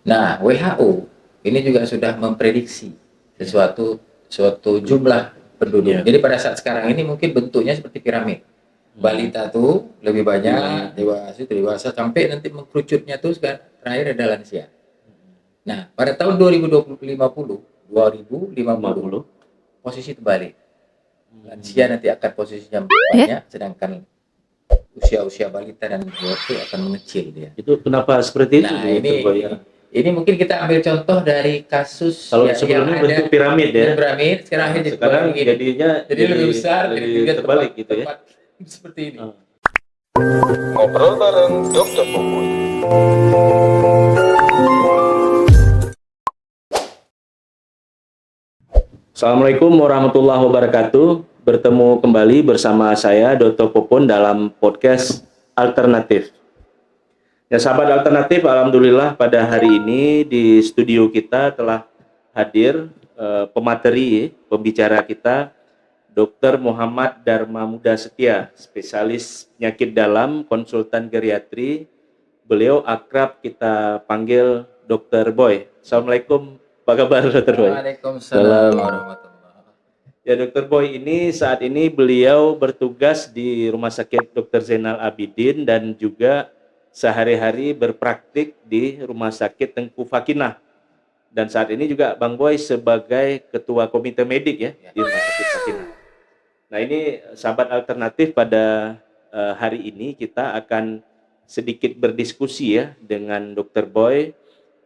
Nah, WHO ini juga sudah memprediksi suatu jumlah penduduk. Ya. Jadi pada saat sekarang ini mungkin bentuknya seperti piramid. Balita tuh lebih banyak, dewasa sampai nanti mengkerucutnya tuh terakhir ada lansia. Nah, pada tahun 2050 posisi terbalik. Lansia nanti akan posisinya banyak, sedangkan usia-usia balita dan dewasa itu akan mengecil dia. Itu kenapa seperti itu? Nah, ini mungkin kita ambil contoh dari kasus Kalau yang sebelumnya ada bentuk piramid ya. piramid, sekarang Nah, jadi sekarang begini. jadinya Jadi lebih besar, jadi juga terbalik gitu ya. tepat seperti ini. Ngobrol bareng Dr. Popon. Assalamualaikum warahmatullahi wabarakatuh. Bertemu kembali bersama saya Dr. Popon dalam podcast Alternatif. Ya sahabat Alternatif, alhamdulillah pada hari ini di studio kita telah hadir pemateri pembicara kita Dr. Muhammad Dharma Muda Setia, spesialis penyakit dalam, konsultan geriatri. Beliau akrab kita panggil Dr. Boy. Assalamualaikum, apa kabar Dr. Boy? Waalaikumsalam warahmatullahi. Ya Dr. Boy, ini saat ini beliau bertugas di Rumah Sakit Dr. Zainal Abidin dan juga sehari-hari berpraktik di Rumah Sakit Tengku Fakinah. Dan saat ini juga Bang Boy sebagai Ketua Komite Medik ya di Rumah Sakit Fakinah. Nah ini sahabat Alternatif, pada hari ini kita akan sedikit berdiskusi ya dengan Dr. Boy.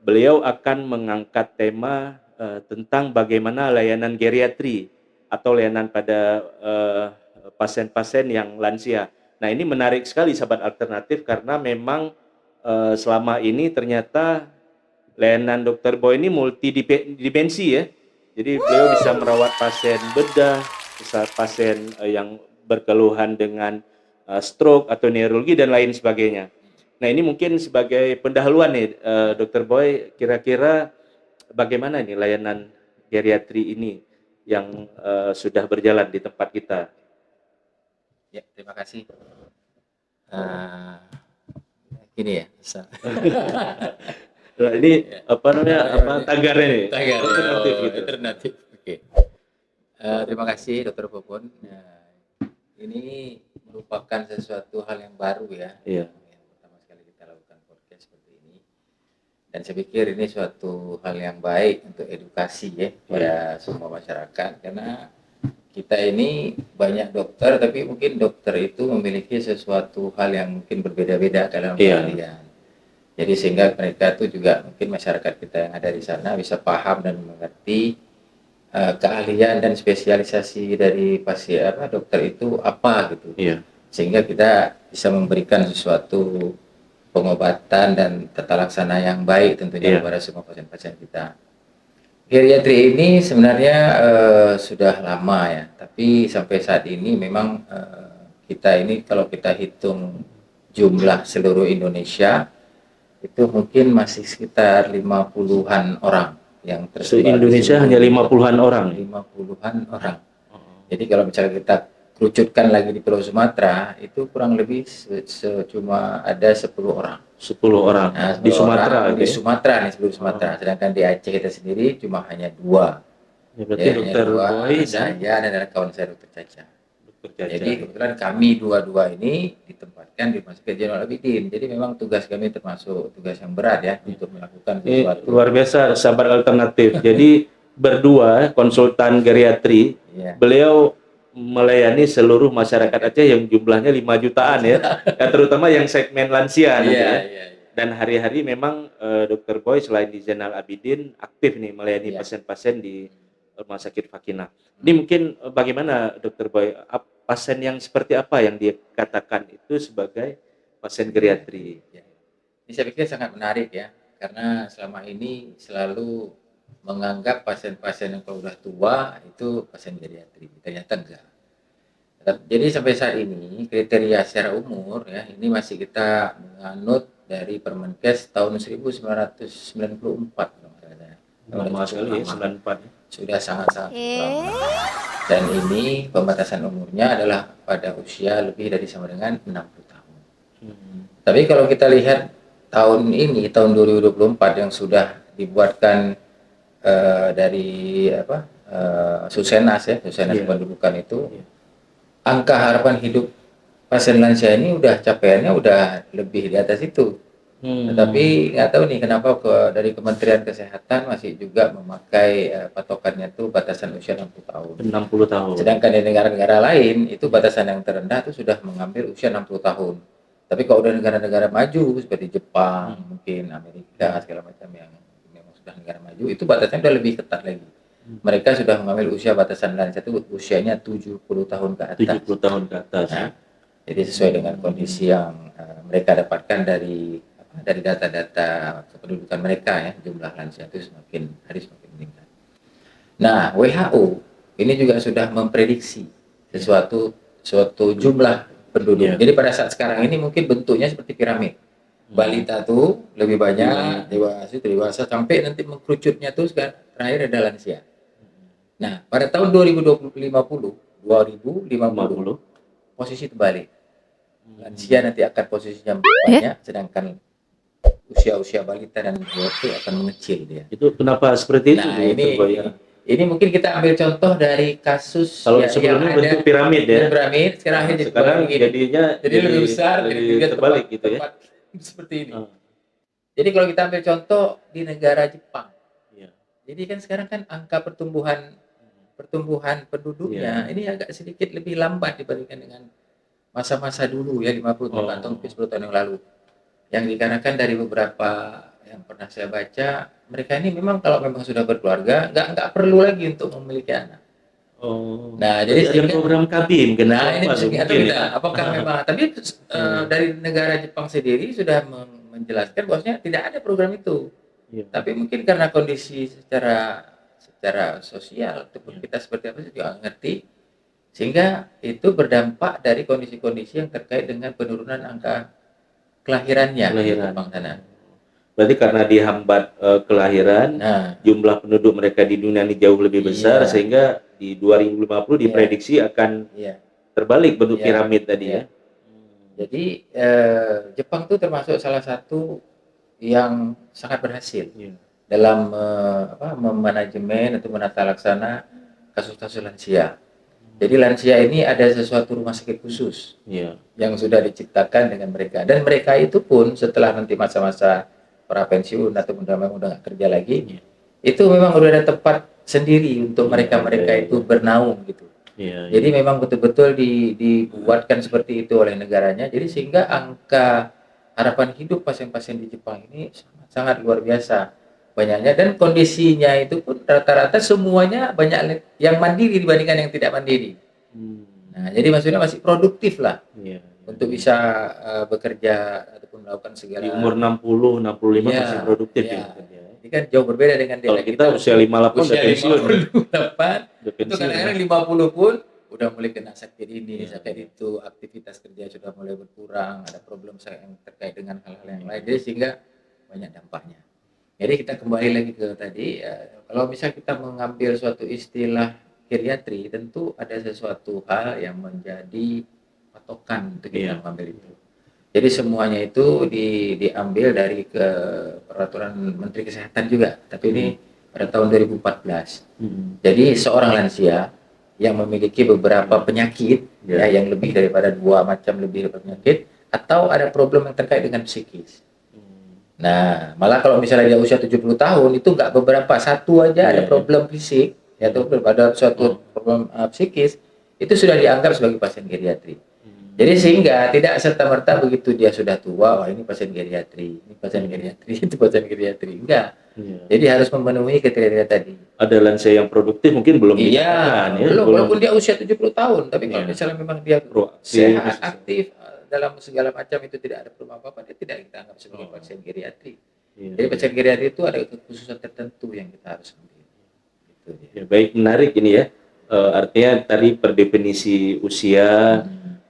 Beliau akan mengangkat tema tentang bagaimana layanan geriatri atau layanan pada pasien-pasien yang lansia. Nah ini menarik sekali sahabat Alternatif karena memang selama ini ternyata layanan Dr. Boy ini multidimensi ya. Jadi beliau bisa merawat pasien bedah, bisa pasien yang berkeluhan dengan stroke atau neurologi dan lain sebagainya. Nah ini mungkin sebagai pendahuluan nih Dr. Boy, kira-kira bagaimana nih layanan geriatri ini yang sudah berjalan di tempat kita? Ya, terima kasih. Gini ya. Nah, ini apa namanya? Tagarnya nih? Tagar, Alternatif gitu. Alternatif. Oke. Terima kasih Dr. Popon. Ini merupakan sesuatu hal yang baru ya. Iya. Yang pertama sekali kita lakukan podcast seperti ini. Dan saya pikir ini suatu hal yang baik untuk edukasi ya pada semua masyarakat, karena kita ini banyak dokter, tapi mungkin dokter itu memiliki sesuatu hal yang mungkin berbeda-beda dalam keahlian. Jadi sehingga mereka itu juga mungkin masyarakat kita yang ada di sana bisa paham dan mengerti keahlian dan spesialisasi dari pasien dokter itu apa gitu. Iya. Sehingga kita bisa memberikan sesuatu pengobatan dan tata laksana yang baik tentunya kepada semua pasien-pasien kita. Geriatri ini sebenarnya sudah lama ya, tapi sampai saat ini memang kita ini kalau kita hitung jumlah seluruh Indonesia itu mungkin masih sekitar 50-an orang yang tersebar. Se-Indonesia hanya 50-an orang. 50-an orang. Jadi kalau misalnya kita kerucutkan lagi di Pulau Sumatera, itu kurang lebih cuma ada 10 orang. 10 orang. Nah, di Sumatera. Di Sumatera nih, seluruh Sumatera. Sedangkan di Aceh kita sendiri cuma hanya 2. Ya, berarti Dr. Boy saya dan kawan saya Dr. Caca. Jadi kebetulan kami dua-dua ini ditempatkan di Rumah Sakit Zainal Abidin. Jadi memang tugas kami termasuk tugas yang berat ya untuk melakukan sesuatu. Luar biasa sahabat Alternatif. Jadi berdua konsultan geriatri, beliau melayani seluruh masyarakat Aceh yang jumlahnya 5 jutaan ya, terutama yang segmen lansia. Dan hari-hari memang Dr. Boy selain di Zainal Abidin aktif nih melayani pasien-pasien di Rumah Sakit Fakinah. Ini mungkin bagaimana Dr. Boy, pasien yang seperti apa yang dia katakan itu sebagai pasien geriatri? Ini saya pikir sangat menarik ya, karena selama ini selalu menganggap pasien-pasien yang kalau sudah tua itu pasien geriatri, ternyata enggak. Jadi sampai saat ini kriteria secara umur ya, ini masih kita menganut dari Permenkes tahun 1994. Lama sekali ya, 94. Sudah sangat-sangat lama. Dan ini pembatasan umurnya adalah pada usia lebih dari sama dengan 60 tahun. Tapi kalau kita lihat tahun ini, tahun 2024 yang sudah dibuatkan dari Susenas ya, Susenas Iya. Kependudukan itu, Iya. angka harapan hidup pasien lansia ini udah capaiannya udah lebih di atas itu. Tetapi nggak tahu nih kenapa dari Kementerian Kesehatan masih juga memakai patokannya tuh batasan usia 60 tahun. 60 tahun. Sedangkan di negara-negara lain itu batasan yang terendah itu sudah mengambil usia 60 tahun. Tapi kalau udah negara-negara maju seperti Jepang, mungkin Amerika segala macam yang memang sudah negara maju, itu batasannya udah lebih ketat lagi. Mereka sudah mengambil usia batasan lansia itu usianya 70 tahun ke atas. 70 tahun ke atas. Nah, jadi sesuai dengan kondisi yang mereka dapatkan dari data-data kependudukan mereka ya, jumlah lansia itu semakin hari semakin meningkat. Nah, WHO ini juga sudah memprediksi suatu jumlah penduduk. Yeah. Jadi pada saat sekarang ini mungkin bentuknya seperti piramid. Balita tuh lebih banyak, dewasa sampai nanti mengkerucutnya tuh sekarang terakhir ada lansia. Nah, pada tahun 2050 posisi terbalik. Lansia nanti akan posisinya banyak, sedangkan usia balita dan dewasa itu akan mengecil dia. Itu kenapa seperti itu? Nah, ini mungkin kita ambil contoh dari kasus kalau yang sebelumnya ada bentuk piramid ya. Piramid, sekarang jadinya jadi lebih besar, jadi terbalik gitu ya. Seperti ini. Jadi kalau kita ambil contoh di negara Jepang. Iya. Jadi kan sekarang kan angka pertumbuhan penduduknya ini agak sedikit lebih lambat dibandingkan dengan masa-masa dulu ya 50 tahun atau 10 tahun yang lalu. Yang dikarenakan dari beberapa yang pernah saya baca, mereka ini memang kalau memang sudah berkeluarga nggak perlu lagi untuk memiliki anak. Nah, jadi ada program kabin nah ini apakah memang tapi dari negara Jepang sendiri sudah menjelaskan bahwasanya tidak ada program itu. Iya. Tapi mungkin karena kondisi secara sosial ataupun kita seperti apa sih juga ngerti, sehingga itu berdampak dari kondisi-kondisi yang terkait dengan penurunan angka kelahirannya di Jepang sana. Berarti karena dihambat kelahiran, jumlah penduduk mereka di dunia ini jauh lebih besar, sehingga di 2050 diprediksi akan terbalik bentuk piramid tadi ya. Jadi Jepang itu termasuk salah satu yang sangat berhasil dalam memanajemen atau menata laksana kasus-kasus lansia. Jadi lansia ini ada sesuatu rumah sakit khusus yang sudah diciptakan dengan mereka, dan mereka itu pun setelah nanti masa-masa pra pensiun atau udah nggak kerja lagi, itu memang udah ada tempat sendiri untuk mereka itu bernaung gitu. Jadi memang betul-betul dibuatkan seperti itu oleh negaranya. Jadi sehingga angka harapan hidup pasien-pasien di Jepang ini sangat luar biasa banyaknya, dan kondisinya itu pun rata-rata semuanya banyak yang mandiri dibandingkan yang tidak mandiri. Nah, jadi maksudnya masih produktif lah untuk bisa bekerja ataupun melakukan segala. Di umur 60, 65 masih produktif ya. Ini kan jauh berbeda dengan kalau kita usia 58 udah pensiun. Itu kadang-kadang 50 pun udah mulai kena sakit ini, sakit itu, aktivitas kerja sudah mulai berkurang, ada problem yang terkait dengan hal-hal yang lain, jadi sehingga banyak dampaknya. Jadi kita kembali lagi ke tadi, kalau misalnya kita mengambil suatu istilah geriatri, tentu ada sesuatu hal yang menjadi patokan untuk kita mengambil itu. Jadi semuanya itu diambil dari peraturan Menteri Kesehatan juga, tapi ini pada tahun 2014. Jadi seorang lansia yang memiliki beberapa penyakit yang lebih daripada 2 macam lebih penyakit, atau ada problem yang terkait dengan psikis. Nah, malah kalau misalnya dia usia 70 tahun itu nggak beberapa, satu aja ada problem fisik atau ada suatu problem psikis, itu sudah dianggap sebagai pasien geriatri. Jadi sehingga tidak serta-merta begitu dia sudah tua, wah ini pasien geriatri, ini pasien geriatri, itu pasien geriatri. Enggak. Jadi harus memenuhi kriteria tadi. Ada lansia yang produktif mungkin belum dikatakan ya. Belum, walaupun dia usia 70 tahun, tapi kalau misalnya memang dia sehat, aktif dalam segala macam, itu tidak ada problem apa-apa, dia tidak kita anggap sebagai pasien geriatri. Jadi pasien geriatri itu ada kekhususan tertentu yang kita harus ambil. Gitu, ya, baik, menarik ini ya. Artinya tadi per definisi usia.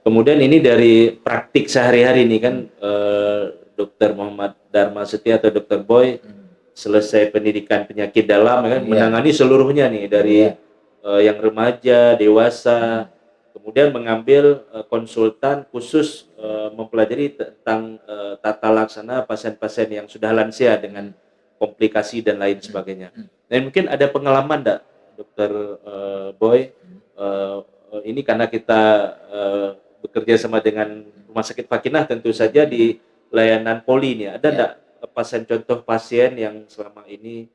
Kemudian ini dari praktik sehari-hari nih kan, Dr. Muhammad Dharma Setia atau Dr. Boy selesai pendidikan penyakit dalam kan, menangani seluruhnya nih dari yang remaja, dewasa, kemudian mengambil konsultan khusus mempelajari tentang tata laksana pasien-pasien yang sudah lansia dengan komplikasi dan lain sebagainya. Dan mungkin ada pengalaman enggak, Dokter Boy? Ini karena kita bekerja sama dengan Rumah Sakit Fakinah, tentu saja di layanan poli ini ada enggak contoh pasien yang selama ini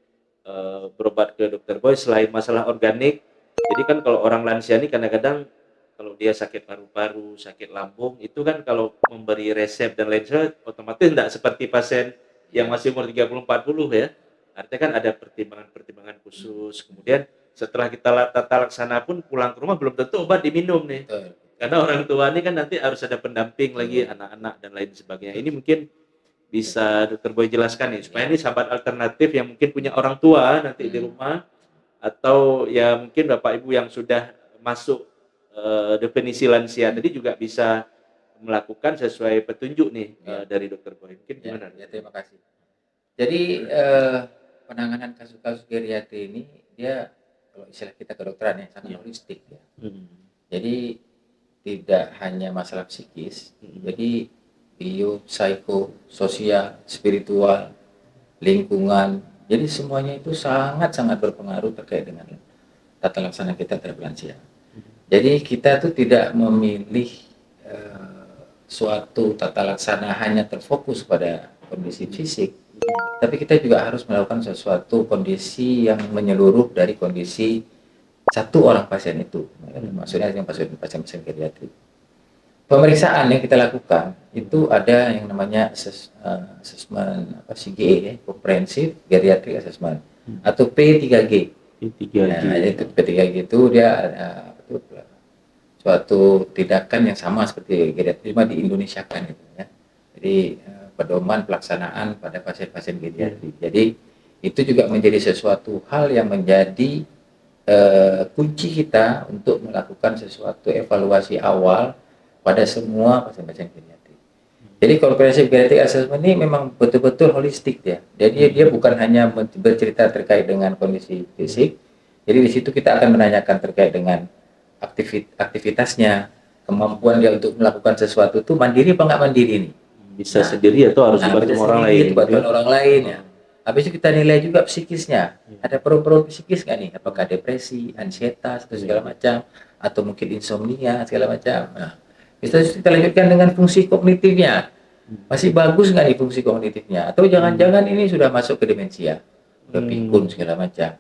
berobat ke Dokter Boy selain masalah organik? Jadi kan kalau orang lansia ini kadang-kadang kalau dia sakit paru-paru, sakit lambung, itu kan kalau memberi resep dan lain sebagainya otomatis tidak seperti pasien yang masih umur 30-40 ya. Artinya kan ada pertimbangan-pertimbangan khusus. Kemudian setelah kita tata laksana pun pulang ke rumah belum tentu obat diminum nih. Betul. Karena orang tua ini kan nanti harus ada pendamping lagi, anak-anak dan lain sebagainya. Ini mungkin bisa Dokter Boy jelaskan nih, supaya ini sahabat alternatif yang mungkin punya orang tua nanti di rumah, atau ya mungkin Bapak Ibu yang sudah masuk definisi lansia tadi juga bisa melakukan sesuai petunjuk nih dari Dokter Boy. Mungkin gimana? Ya, terima kasih. Jadi penanganan kasus-kasus geriatri ini dia kalau istilah kita kedokteran ya sangat holistik ya. Jadi tidak hanya masalah psikis, jadi bio, psiko, sosial, spiritual, lingkungan. Jadi semuanya itu sangat-sangat berpengaruh terkait dengan tata laksana kita terhadap lansia. Jadi kita tuh tidak memilih suatu tata laksana hanya terfokus pada kondisi fisik, tapi kita juga harus melakukan sesuatu kondisi yang menyeluruh dari kondisi satu orang pasien itu. Maksudnya yang pasien geriatri. Pemeriksaan yang kita lakukan itu ada yang namanya assessment CGA ya, Comprehensive Geriatric Assessment atau P3G. Nah, itu P3G itu dia suatu tindakan yang sama seperti geriatri cuma di Indonesia kan gitu ya. Jadi pedoman pelaksanaan pada pasien-pasien geriatri. Jadi itu juga menjadi sesuatu hal yang menjadi kunci kita untuk melakukan sesuatu evaluasi awal pada semua pasien-pasien geriatri. Jadi Comprehensive Geriatric Assessment ini memang betul-betul holistik ya. Jadi dia bukan hanya bercerita terkait dengan kondisi fisik. Jadi di situ kita akan menanyakan terkait dengan aktivitasnya, kemampuan dia untuk melakukan sesuatu itu mandiri apa nggak mandiri nih? Bisa sendiri atau harus bantu orang lain? Bantuan orang lain ya. Habis itu kita nilai juga psikisnya. Ada problem psikis nggak nih? Apakah depresi, ansietas, atau segala macam, atau mungkin insomnia segala macam. Nah, bisa kita lanjutkan dengan fungsi kognitifnya. Masih bagus nggak nih fungsi kognitifnya? Atau jangan-jangan ini sudah masuk ke demensia, udah pikun segala macam.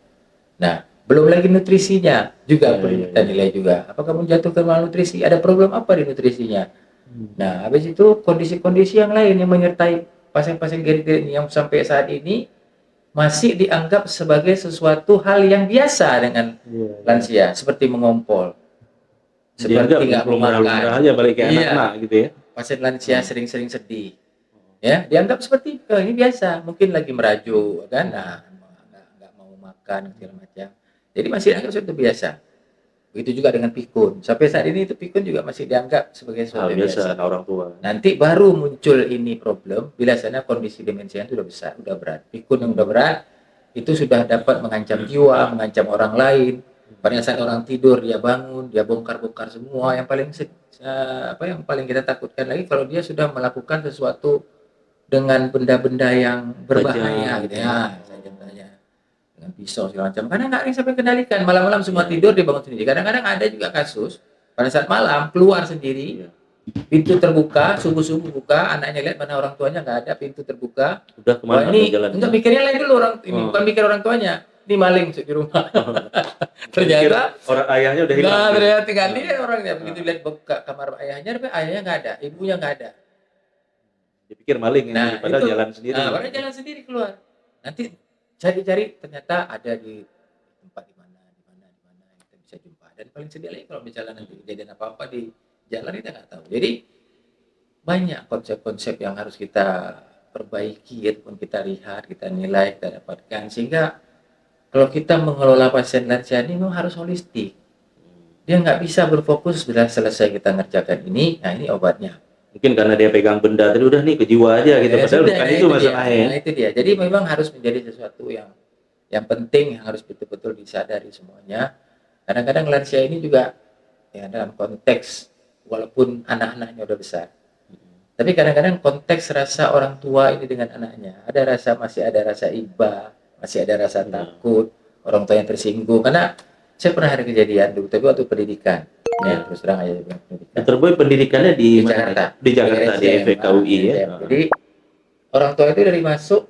Nah, belum lagi nutrisinya juga perlu kita nilai juga. Apakah menjatuh ke malnutrisi? Ada problem apa di nutrisinya? Nah, habis itu kondisi-kondisi yang lain yang menyertai pasien-pasien geriatri yang sampai saat ini masih dianggap sebagai sesuatu hal yang biasa dengan lansia, seperti mengompol, seperti nggak mau makan, aja balik ke anak-anak gitu ya. Pasien lansia sering-sering sedih, ya dianggap seperti ini biasa, mungkin lagi merajuk kan, nah nggak mau makan segala macam, jadi masih dianggap sesuatu biasa. Begitu juga dengan pikun. Sampai saat ini itu pikun juga masih dianggap sebagai sesuatu biasa. Orang tua. Nanti baru muncul ini problem bila sana kondisi demensia itu sudah besar, sudah berat. Pikun yang sudah berat itu sudah dapat mengancam jiwa, mengancam orang lain. Pada saat orang tidur dia bangun, dia bongkar-bongkar semua. Yang paling kita takutkan lagi kalau dia sudah melakukan sesuatu dengan benda-benda yang berbahaya gitu ya. Dengan pisau segala macam, karena nggak ada yang sampai kendalikan. Malam-malam semua tidur, dia bangun sendiri. Kadang-kadang ada juga kasus pada saat malam keluar sendiri, pintu terbuka, subuh-subuh buka, anaknya lihat mana orang tuanya nggak ada, pintu terbuka. Udah kemana ini jalan? Enggak, mikirnya lain dulu orang ini, bukan mikir orang tuanya. Ini maling masuk di rumah. Ternyata orang ayahnya udah hilang. Nah, ternyata tinggal dia orangnya. Begitu lihat buka kamar ayahnya nggak ada, ibunya nggak ada. Dipikir maling ini, padahal jalan sendiri. Nah, padahal jalan sendiri keluar. Nanti cari-cari ternyata ada di tempat di mana kita bisa jumpa. Dan paling sedih lagi kalau misalnya nanti kejadian apa-apa di jalan kita nggak tahu. Jadi banyak konsep-konsep yang harus kita perbaiki ataupun kita lihat, kita nilai, kita dapatkan, sehingga kalau kita mengelola pasien lansia ini memang harus holistik. Dia nggak bisa berfokus bila selesai kita ngerjakan ini, nah ini obatnya. Mungkin karena dia pegang benda tadi udah nih ke jiwa aja gitu, padahal bukan itu masalahnya. Nah, itu dia. Jadi memang harus menjadi sesuatu yang penting, yang harus betul-betul disadari semuanya. Kadang-kadang lansia ini juga ya dalam konteks walaupun anak-anaknya udah besar. Tapi kadang-kadang konteks rasa orang tua ini dengan anaknya, masih ada rasa iba, masih ada rasa Iya. takut, orang tua yang tersinggung. Karena saya pernah ada kejadian dulu, tapi waktu pendidikan, Iya. ya terus terang aja bilang pendidikan Dr. Boy pendidikannya di di mana? Jakarta, Di Jakarta, di RSCM, FKUI ya. RSCM. Jadi orang tua itu dari masuk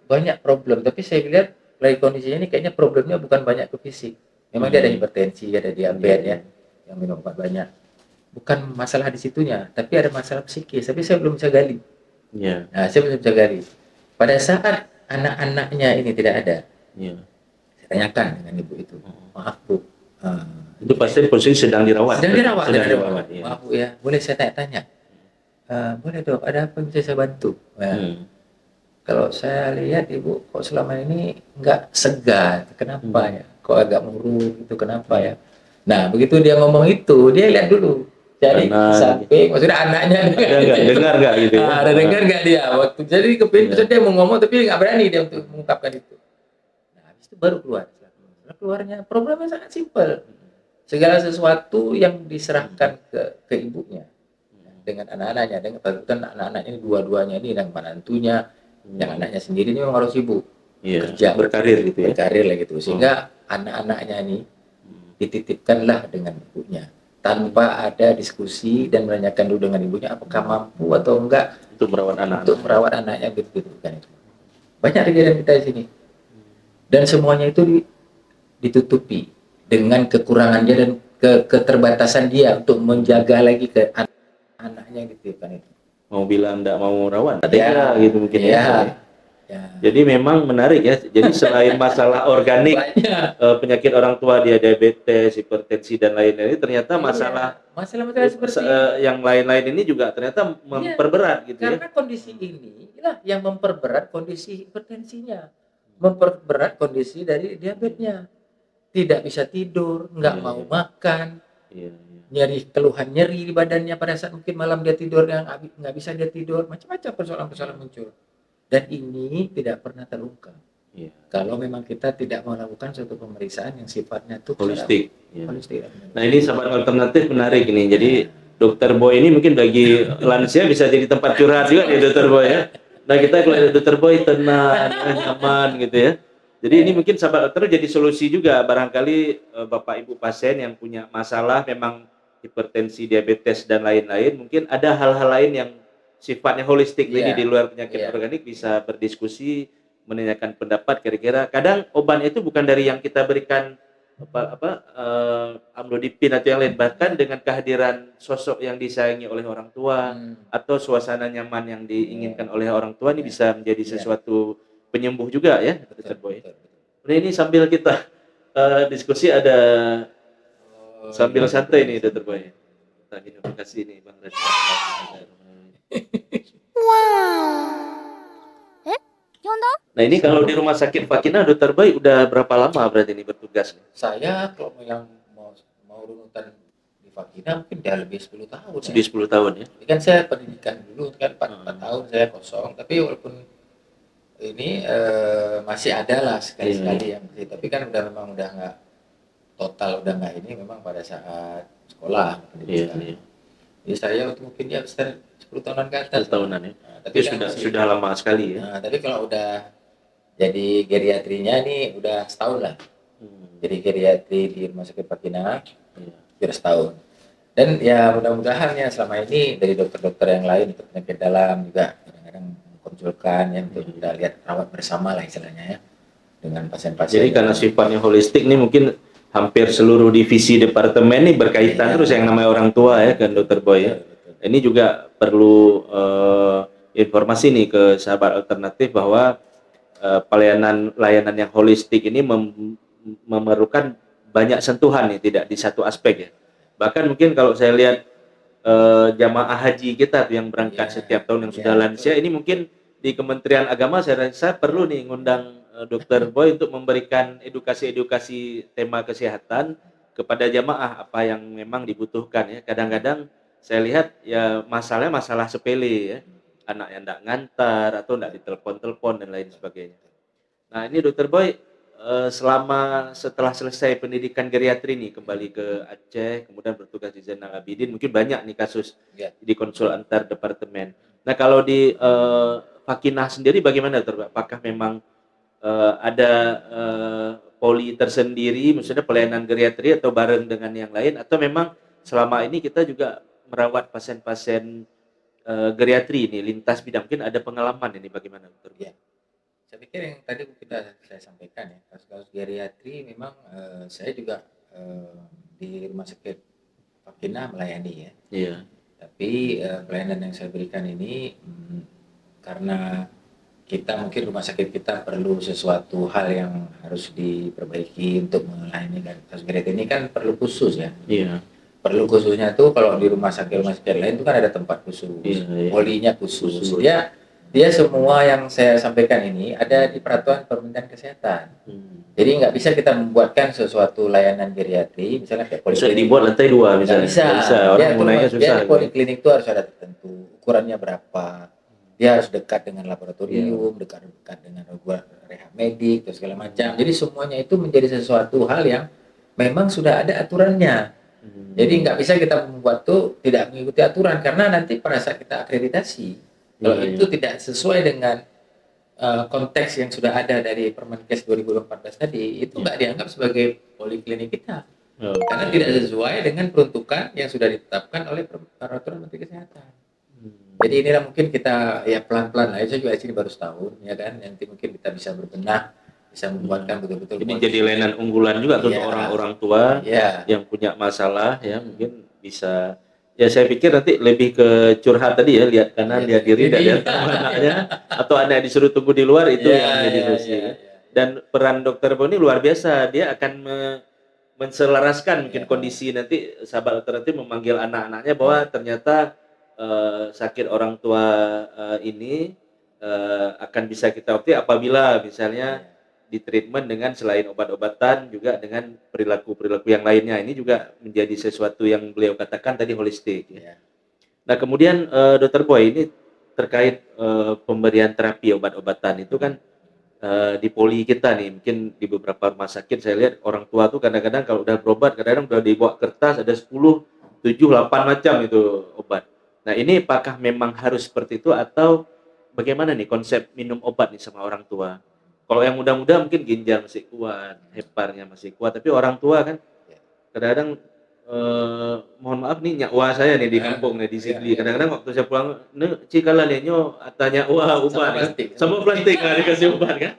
banyak problem, tapi saya lihat dari kondisinya ini kayaknya problemnya bukan banyak ke fisik. Memang dia ada hipertensi, ada diabetes ya, yang minum obat banyak. Bukan masalah di situnya, tapi ada masalah psikis. Tapi saya belum bisa gali. Iya. Nah, saya belum bisa gali. Pada saat anak-anaknya ini tidak ada, Iya. saya tanyakan dengan ibu itu, maaf bu, Itu pasti posisi sedang dirawat. sedang dirawat, Sedang sedang dirawat. Iya. maaf bu ya, boleh saya tanya-tanya? Boleh dok, ada apa yang bisa saya bantu? Nah, kalau saya lihat ibu kok selama ini nggak segar, kenapa ya? Kok agak murung itu kenapa ya? Nah, begitu dia ngomong itu, dia lihat dulu. Jadi Karena- samping, maksudnya anaknya Dengar nggak gitu ya? ada dengar nggak dia waktu jadi kepingin dia mau ngomong tapi nggak berani dia untuk mengungkapkan itu. Nah, habis itu baru keluar. Setelah keluarnya problemnya sangat simpel. Segala sesuatu yang diserahkan ke ibunya dengan anak-anaknya, dengan kan anak-anaknya ini dua-duanya ini yang menantunya, yang anaknya sendiri ini memang harus sibuk Iya. kerja, Berkarir gitu ya. berkarir lah gitu, sehingga anak-anaknya ini dititipkanlah dengan ibunya tanpa ada diskusi dan menanyakan dulu dengan ibunya apakah mampu atau enggak Untuk merawat anak. untuk merawat anaknya gitu kan itu. Banyak kejadian kita di sini. Dan semuanya itu ditutupi dengan kekurangan dia dan keterbatasan dia untuk menjaga lagi ke anaknya gitu kan itu. Mau bilang enggak mau rawat, Ya, gitu mungkin ya. Ya. Jadi memang menarik ya. Jadi selain masalah organik, Banyak. penyakit orang tua dia diabetes, hipertensi dan lain-lain, ternyata masalah masalah seperti yang lain-lain ini juga ternyata memperberat gitu ya. karena kondisi ini lah yang memperberat kondisi hipertensinya, memperberat kondisi dari diabetesnya, tidak bisa tidur, nggak Iya, mau iya. makan, Iya, keluhan nyeri di badannya pada saat mungkin malam dia tidur yang nggak bisa dia tidur, macam-macam persoalan-persoalan muncul, dan ini tidak pernah terungkap iya. kalau memang kita tidak melakukan suatu pemeriksaan yang sifatnya tuh Holistik. Iya. holistik. Nah ini sahabat alternatif menarik ini. Jadi Dokter Boy ini mungkin bagi lansia bisa jadi tempat curhat juga nih Dokter Boy ya. Nah kita kalau ada Dokter Boy tenang, nyaman gitu ya. Jadi ini mungkin sahabat dokter jadi solusi juga barangkali Bapak Ibu pasien yang punya masalah memang hipertensi, diabetes dan lain-lain, mungkin ada hal-hal lain yang sifatnya holistik ini di luar penyakit organik bisa berdiskusi, menanyakan pendapat kira-kira. Kadang obat itu bukan dari yang kita berikan amlodipin atau yang lain, bahkan dengan kehadiran sosok yang disayangi oleh orang tua atau suasana nyaman yang diinginkan oleh orang tua ini bisa menjadi sesuatu penyembuh juga ya, Dr. Boy. Nah ini sambil kita diskusi ada sambil santai nih Dr. Boy. Terima kasih nih Bang Radi. Nah ini kalau di Rumah Sakit Fakina Dr. Boy udah berapa lama berarti ini bertugas? Saya kalau yang mau runutan di Fakina mungkin udah lebih 10 tahun. Lebih 10 tahun ya. Ini kan saya pendidikan dulu kan 4 tahun saya kosong, tapi walaupun ini masih ada lah sekali-sekali yang tapi kan memang udah nggak total, udah nggak ini memang pada saat sekolah pendidikan. Jadi saya mungkin ya sekitar 10 tahunan ke atas. 10 tahunan ya. Nah, tapi sudah lama sekali ya. Nah, tapi kalau udah jadi geriatrinya nih udah setahun lah. Jadi geriatri di Rumah Sakit Fakina sudah setahun. Dan ya mudah-mudahan ya selama ini dari dokter-dokter yang lain, dokter penyakit dalam juga kadang-kadang konsulkan ya untuk kita lihat rawat bersama lah istilahnya ya dengan pasien-pasien. Jadi karena sifatnya holistik nih mungkin hampir seluruh divisi departemen ini berkaitan terus yang namanya orang tua ya kan Dokter Boy ya. Ini juga perlu informasi nih ke sahabat alternatif bahwa layanan yang holistik ini memerlukan banyak sentuhan nih, tidak di satu aspek ya. Bahkan mungkin kalau saya lihat jamaah haji kita tuh yang berangkat setiap tahun yang sudah lansia ini mungkin di Kementerian Agama saya rasa perlu nih ngundang Dokter Boy untuk memberikan edukasi tema kesehatan kepada jamaah apa yang memang dibutuhkan ya. Kadang-kadang saya lihat ya masalah sepele ya. Anak yang enggak ngantar atau enggak ditelepon-telepon dan lain sebagainya. Nah, ini Dokter Boy selama setelah selesai pendidikan geriatri nih kembali ke Aceh, kemudian bertugas di Zainal Abidin, mungkin banyak nih kasus Ya. di konsul antar departemen. Nah, kalau di Fakinah sendiri bagaimana, Dokter? Apakah memang ada poli tersendiri, maksudnya pelayanan geriatri atau bareng dengan yang lain, atau memang selama ini kita juga merawat pasien-pasien geriatri ini lintas bidang? Mungkin ada pengalaman ini bagaimana, Dokter? Ya. Saya pikir yang tadi saya sampaikan ya, kasus-kasus geriatri memang saya juga di rumah sakit Fakinah melayani ya. Iya. Tapi pelayanan yang saya berikan ini karena kita mungkin rumah sakit kita perlu sesuatu hal yang harus diperbaiki untuk melayani kasus geriatri ini kan perlu khusus ya. Iya. Perlu khususnya tuh kalau di rumah sakit lain itu kan ada tempat khusus, Iya. polinya khusus. Dia semua yang saya sampaikan ini ada di peraturan Kementerian Kesehatan. Jadi nggak bisa kita membuatkan sesuatu layanan geriatri, misalnya kayak Bisa poliklinik. dibuat lantai 2 Nggak misalnya. bisa. Nggak bisa. Orang mau naiknya susah. Dia poliklinik itu harus ada tertentu, ukurannya berapa. Dia harus dekat dengan laboratorium, dekat dengan rehab medik, dan segala macam. Jadi semuanya itu menjadi sesuatu hal yang memang sudah ada aturannya. Jadi nggak bisa kita membuat tuh tidak mengikuti aturan karena nanti pada saat kita akreditasi, kalau itu tidak sesuai dengan konteks yang sudah ada dari Permenkes 2014 tadi, itu nggak dianggap sebagai poliklinik kita. Karena tidak sesuai dengan peruntukan yang sudah ditetapkan oleh peraturan Menteri Kesehatan. Jadi inilah mungkin kita ya pelan-pelan lah. Saya juga di sini baru setahun, ya kan. Nanti mungkin kita bisa berbenah, bisa membuatkan betul-betul. Ini jadi layanan unggulan juga untuk orang-orang tua yang punya masalah ya, mungkin bisa. Ya saya pikir nanti lebih ke curhat tadi ya, lihat kanan, lihat kiri, lihat anaknya, atau anak disuruh tunggu di luar itu yang menjadi solusi. Dan peran dokter ini luar biasa, dia akan menselaraskan mungkin kondisi nanti sahabat dokter nanti memanggil anak-anaknya bahwa ternyata sakit orang tua ini akan bisa kita obati apabila misalnya di treatment dengan selain obat-obatan juga dengan perilaku-perilaku yang lainnya. Ini juga menjadi sesuatu yang beliau katakan tadi holistik. Ya. Nah kemudian Dr. Boy ini terkait pemberian terapi obat-obatan itu kan di poli kita nih, mungkin di beberapa rumah sakit saya lihat orang tua tuh kadang-kadang kalau udah berobat kadang-kadang udah dibawa kertas ada 10, 7, 8 macam itu obat. Nah ini apakah memang harus seperti itu atau bagaimana nih konsep minum obat nih sama orang tua? Kalau yang muda-muda mungkin ginjal masih kuat, heparnya masih kuat, tapi orang tua kan kadang-kadang mohon maaf nih nyawa saya nih di kampung nih di Sidli. Kadang-kadang waktu saya pulang, cikala nenyo tanya wah obat sama plastik nggak dikasih obat kan?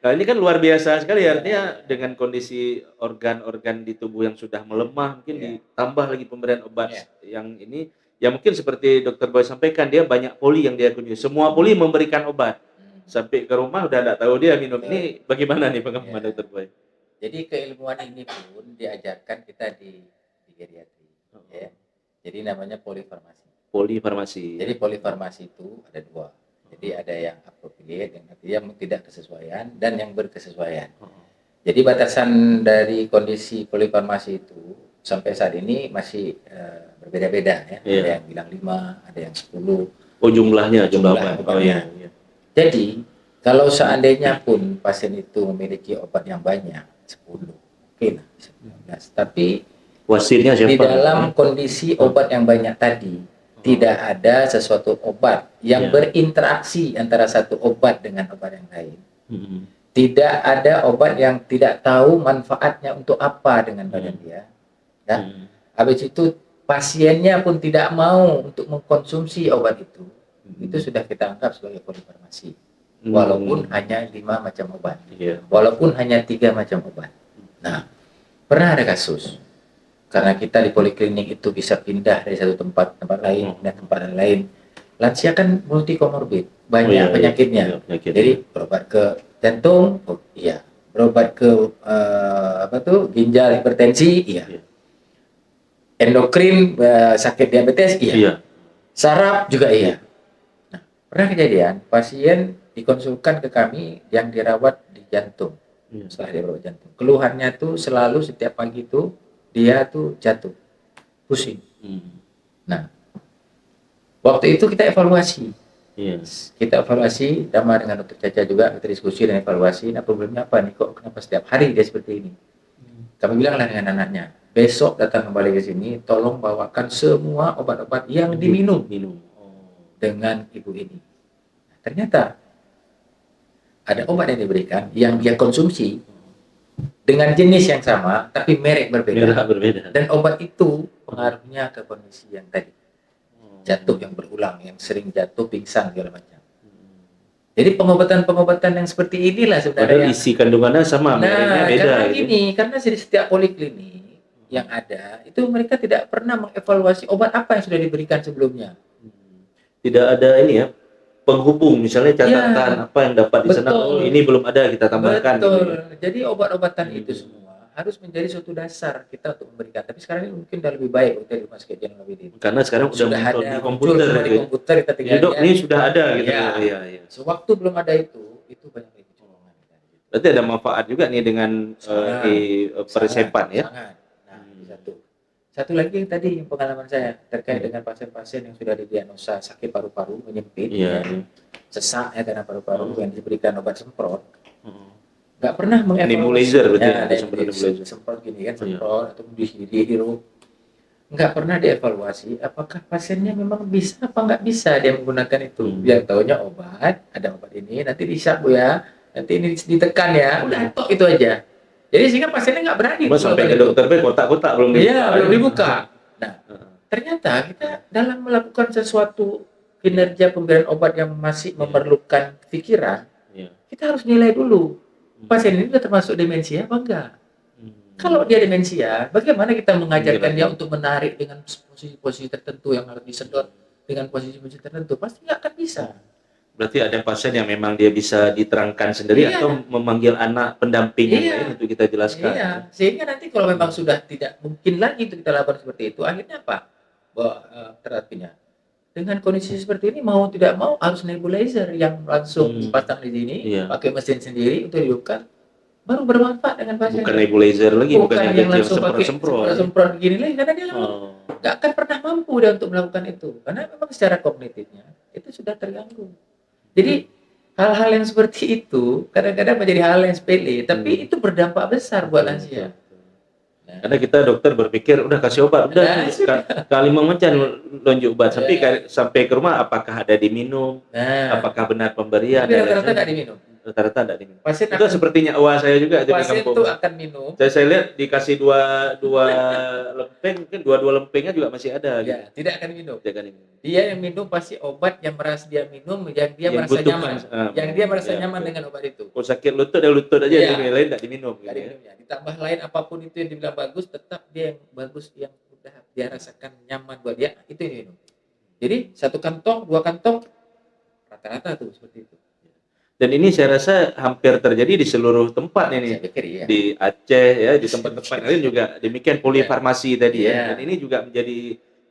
Nah ini kan luar biasa sekali artinya dengan kondisi organ-organ di tubuh yang sudah melemah mungkin ditambah lagi pemberian obat yang ini ya mungkin seperti Dokter Boy sampaikan dia banyak poli yang dia kunjungi. Semua poli memberikan obat. Sampai ke rumah udah enggak tahu dia minum. Ini bagaimana nih pengalaman Dokter Boy? Jadi keilmuan ini pun diajarkan kita di geriatri. Ya. Jadi namanya polifarmasi. Polifarmasi. Jadi polifarmasi itu ada dua. Jadi ada yang appropriate, yang artinya yang tidak kesesuaian, dan yang berkesesuaian. Jadi batasan dari kondisi polifarmasi itu sampai saat ini masih berbeda-beda ya. Ada yang bilang 5, ada yang 10. Oh jumlah obatnya. Oh iya. Jadi, kalau seandainya pun pasien itu memiliki obat yang banyak, 10, oke lah, 19. Tapi wasitnya siapa? Di dalam kondisi obat yang banyak tadi, tidak ada sesuatu obat yang berinteraksi antara satu obat dengan obat yang lain. Tidak ada obat yang tidak tahu manfaatnya untuk apa dengan badan dia. Dan habis itu pasiennya pun tidak mau untuk mengkonsumsi obat itu. Itu sudah kita anggap sebagai polifarmasi. Walaupun hanya 5 macam obat. Walaupun hanya 3 macam obat. Nah, pernah ada kasus. Karena kita di poliklinik itu bisa pindah dari satu tempat lain dan tempat lain. Lansia kan multi komorbid, banyak penyakitnya. Jadi berobat ke jantung, berobat ke ginjal, hipertensi, endokrin, sakit diabetes, saraf juga iya. Nah, pernah kejadian pasien dikonsulkan ke kami yang dirawat di jantung. Setelah dia berobat jantung, keluhannya tuh selalu setiap pagi tuh dia tuh jatuh, pusing. Nah, waktu itu kita evaluasi. Iya. Kita evaluasi, sama dengan Dr. Caca juga kita diskusi dan evaluasi. Nah problemnya apa nih, kok kenapa setiap hari dia seperti ini? Kami bilanglah dengan anaknya, besok datang kembali ke sini, tolong bawakan semua obat-obat yang diminum Minum. dengan ibu ini. Ternyata ada obat yang diberikan yang dia konsumsi dengan jenis yang sama tapi merek berbeda. Merah berbeda. Dan obat itu pengaruhnya ke kondisi yang tadi, jatuh yang berulang, yang sering jatuh, pingsan segala macam. Jadi pengobatan-pengobatan yang seperti inilah Padahal sebenarnya. isi kandungannya sama, mereknya beda. Karena gitu. gini, karena di setiap poliklinik yang ada itu mereka tidak pernah mengevaluasi obat apa yang sudah diberikan sebelumnya. Tidak ada ini ya, penghubung misalnya catatan apa yang dapat di sana. Betul. Oh, ini belum ada, kita tambahkan. Betul. Gitu ya. Jadi obat-obatan itu semua harus menjadi suatu dasar kita untuk memberikan. Tapi sekarang ini mungkin udah lebih baik untuk Rumah Sakit Jenderal Abidin. Karena sekarang udah muncul di komputer. muncul semua di gitu ya. komputer, kita tinggal Jadi dok, lihat. ini sudah ada gitu. Iya. Iya. Sewaktu belum ada itu banyak lagi kecolongan. Berarti ada manfaat juga nih dengan Sangat. di peresepan ya. Sangat. Nah, itu satu. Satu lagi yang tadi yang pengalaman saya terkait dengan pasien-pasien yang sudah didiagnosa sakit paru-paru menyempit, Iya. ya, sesak ya karena paru-paru yang diberikan obat semprot, Hmm. nggak pernah mengevaluasi. Nebulizer berarti ya, ada semprot nebulizer. semprot gini kan, semprot atau dihirup, nggak pernah dievaluasi apakah pasiennya memang bisa apa nggak bisa dia menggunakan itu. Yang taunya obat, ada obat ini nanti dihisap Bu ya, nanti ini ditekan ya, udah tok itu aja. Jadi sehingga pasiennya nggak berani Cuma sampai ke itu. dokter B kotak-kotak belum dibuka. Iya, belum dibuka. Nah, ternyata kita dalam melakukan sesuatu kinerja pemberian obat yang masih memerlukan pikiran, Iya. kita harus nilai dulu pasien ini sudah termasuk demensia apa enggak. Kalau dia demensia, bagaimana kita mengajarkan dia untuk menarik dengan posisi-posisi tertentu yang harus disedot dengan posisi-posisi tertentu? Pasti nggak akan bisa. Berarti ada pasien yang memang dia bisa diterangkan sendiri Iya. atau memanggil anak pendamping yang Iya. lain untuk kita jelaskan. Iya, sehingga nanti kalau memang sudah tidak mungkin lagi untuk kita lakukan seperti itu, akhirnya apa? Terapinya. Dengan kondisi seperti ini mau tidak mau harus nebulizer yang langsung dipasang di sini, Iya. pakai mesin sendiri untuk dihidupkan, baru bermanfaat dengan pasien. Bukan nebulizer lagi, bukan yang langsung pakai semprot-semprot. semprot begini lagi, karena dia Oh. nggak akan pernah mampu dia untuk melakukan itu, karena memang secara kognitifnya itu sudah terganggu. Jadi hal-hal yang seperti itu kadang-kadang menjadi hal yang sepele, tapi itu berdampak besar buat lansia. Nah, Karena kita dokter berpikir udah kasih obat, udah Nah, sudah. kali mengencan lonjok obat Iya. sampai ke rumah apakah ada diminum, nah, apakah benar pemberian, tapi dan rata-rata lain-lain. nggak diminum. Rata-rata enggak diminum. Pasien Itu akan, sepertinya awal saya juga di pasien kampung. itu akan minum. Saya lihat dikasih dua lempeng, mungkin dua lempengnya juga masih ada. Gitu. Ya, tidak akan minum. Jangan diminum. Dia yang minum pasti obat yang merasa dia minum, yang dia Yang merasa butuhkan, nyaman, yang dia merasa ya, nyaman betul. dengan obat itu. Kalau sakit lutut ya lutut aja, Iya. yang lain enggak diminum. Nggak Gitu ya. diminumnya. Ditambah lain apapun itu yang dibilang bagus, tetap dia yang bagus yang udah dia rasakan nyaman buat dia itu yang minum. Jadi satu kantong, dua kantong, rata-rata tuh seperti itu. Dan ini saya rasa hampir terjadi di seluruh tempat ini. Saya pikir iya. Di Aceh ya, di tempat-tempat lain juga demikian polifarmasi tadi ya. Iya. Dan ini juga menjadi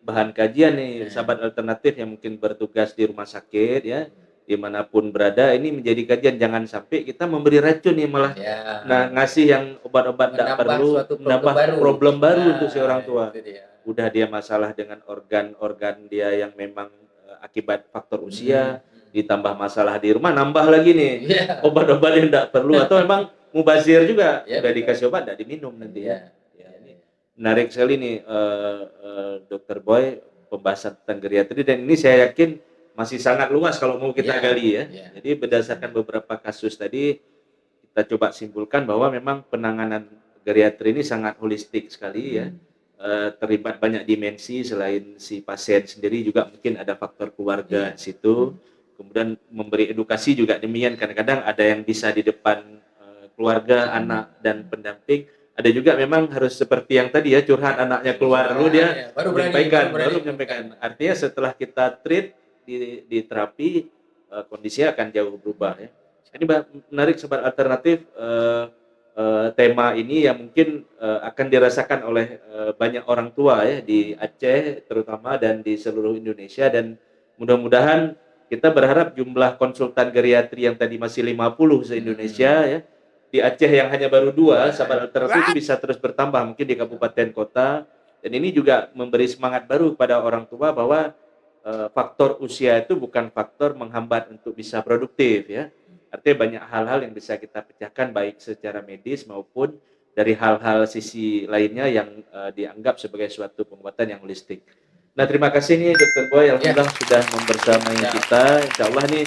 bahan kajian nih sahabat alternatif yang mungkin bertugas di rumah sakit ya, dimanapun berada, ini menjadi kajian jangan sampai kita memberi racun nih malah Ya. ngasih yang obat-obat tidak Menambah perlu, suatu menambah problem baru untuk si orang tua. Itu dia. Udah dia masalah dengan organ-organ dia yang memang akibat faktor usia, ditambah masalah di rumah, nambah lagi nih Iya. obat-obat yang tidak perlu atau memang mubazir juga, Ya, udah betul. dikasih obat tidak diminum nanti ya. Iya. Ya, ini menarik sekali nih Dokter Boy pembahasan tentang geriatri, dan ini saya yakin masih sangat luas kalau mau kita Iya, gali ya. iya. Jadi berdasarkan beberapa kasus tadi kita coba simpulkan bahwa memang penanganan geriatri ini sangat holistik sekali ya. Terlibat banyak dimensi, selain si pasien sendiri juga mungkin ada faktor keluarga di situ. Kemudian memberi edukasi juga demikian, kadang-kadang ada yang bisa di depan keluarga, anak dan pendamping. Ada juga memang harus seperti yang tadi ya, curhat anaknya keluar dulu dia baru menyampaikan. Artinya setelah kita treat di terapi, kondisinya akan jauh berubah ya. Ini menarik sobat alternatif, tema ini yang mungkin akan dirasakan oleh banyak orang tua ya di Aceh terutama dan di seluruh Indonesia, dan mudah-mudahan kita berharap jumlah konsultan geriatri yang tadi masih 50 se-Indonesia ya, di Aceh yang hanya baru 2 sahabat alternatif itu bisa terus bertambah mungkin di kabupaten kota, dan ini juga memberi semangat baru kepada orang tua bahwa faktor usia itu bukan faktor menghambat untuk bisa produktif ya. Artinya banyak hal-hal yang bisa kita pecahkan baik secara medis maupun dari hal-hal sisi lainnya yang dianggap sebagai suatu pengobatan yang holistik. Nah, terima kasih nih Dr. Boy, alhamdulillah sudah membersamai kita. Insya Allah nih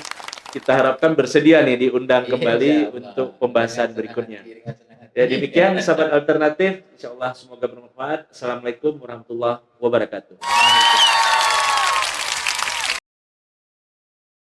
kita harapkan bersedia nih diundang kembali untuk pembahasan berikutnya. Ya, demikian sahabat alternatif. Insya Allah semoga bermanfaat. Assalamualaikum warahmatullahi wabarakatuh.